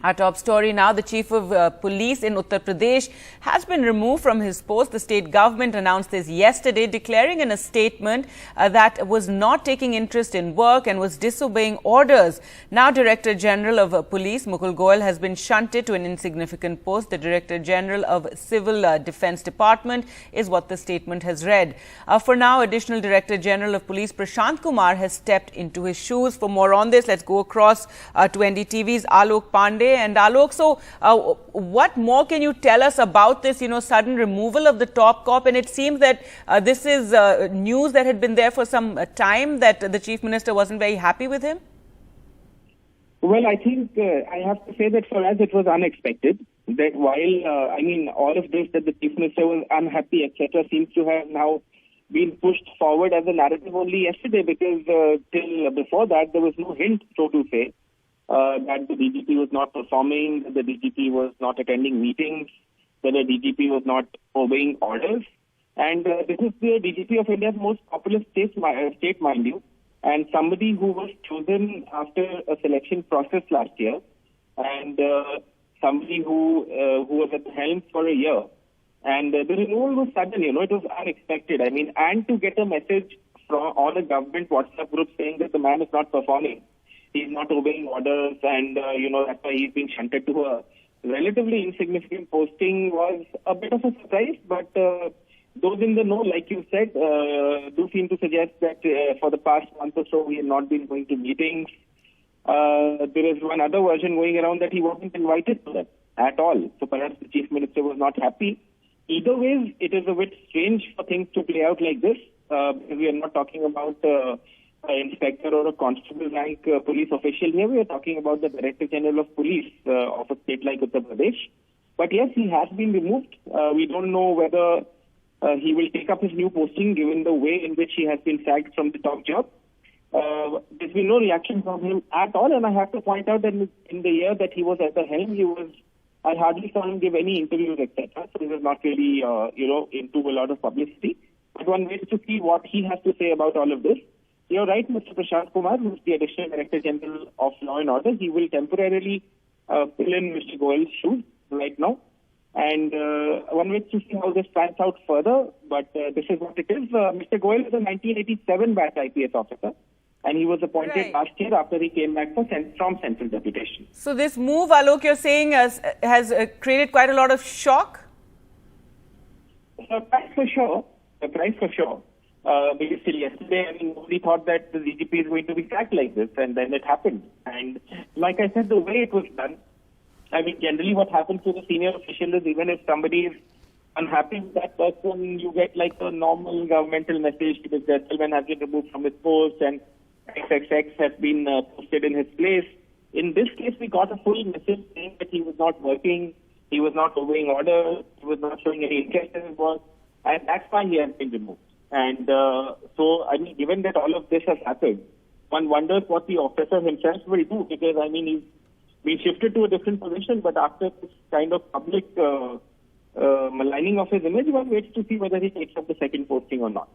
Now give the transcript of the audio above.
Our top story now, the chief of police in Uttar Pradesh has been removed from his post. The state government announced this yesterday, declaring in a statement that was not taking interest in work and was disobeying orders. Now, Director General of Police, Mukul Goel, has been shunted to an insignificant post. The Director General of Civil Defence Department is what the statement has read. For now, Additional Director General of Police, Prashant Kumar, has stepped into his shoes. For more on this, let's go across to NDTV's Alok Pandey. And Alok, so what more can you tell us about this, sudden removal of the top cop? And it seems that this is news that had been there for some time, that the Chief Minister wasn't very happy with him. Well, I think I have to say that for us it was unexpected. That while, all of this, that the Chief Minister was unhappy, etc., seems to have now been pushed forward as a narrative only yesterday, because till before that there was no hint, so to say, that the DGP was not performing, that the DGP was not attending meetings, that the DGP was not obeying orders. And this is the DGP of India's most populous state, mind you, and somebody who was chosen after a selection process last year, and somebody who was at the helm for a year. And the removal was sudden, it was unexpected. And to get a message on a government WhatsApp group saying that the man is not performing, he's not obeying orders, and, that's why he's being shunted to a relatively insignificant posting was a bit of a surprise. But those in the know, like you said, do seem to suggest that for the past month or so, we have not been going to meetings. There is one other version going around that he wasn't invited to them at all. So perhaps the Chief Minister was not happy. Either way, it is a bit strange for things to play out like this. We are not talking about an inspector or a constable rank police official here. We are talking about the Director General of Police of a state like Uttar Pradesh. But yes, he has been removed. We don't know whether he will take up his new posting, given the way in which he has been sacked from the top job. There's been no reaction from him at all, and I have to point out that in the year that he was at the helm, I hardly saw him give any interviews, etc. So he was not really, into a lot of publicity. But one waits to see what he has to say about all of this. You're right, Mr. Prashant Kumar, who is the Additional Director General of Law and Order. He will temporarily fill in Mr. Goel's shoes right now. And one waits to see how this pans out further. But this is what it is. Mr. Goel is a 1987 batch IPS officer, and he was appointed last year after he came back from central deputation. So this move, Alok, you're saying has created quite a lot of shock? Surprise for sure. Because till yesterday, nobody thought that the DGP is going to be sacked like this, and then it happened. And like I said, the way it was done, generally what happens to the senior official is, even if somebody is unhappy with that person, you get like a normal governmental message because the gentleman has been removed from his post and XXX has been posted in his place. In this case, we got a full message saying that he was not working, he was not obeying orders, he was not showing any interest in his work, and that's why he has been removed. And given that all of this has happened, one wonders what the officer himself will do, because, he's been shifted to a different position, but after this kind of public maligning of his image, one waits to see whether he takes up the second posting or not.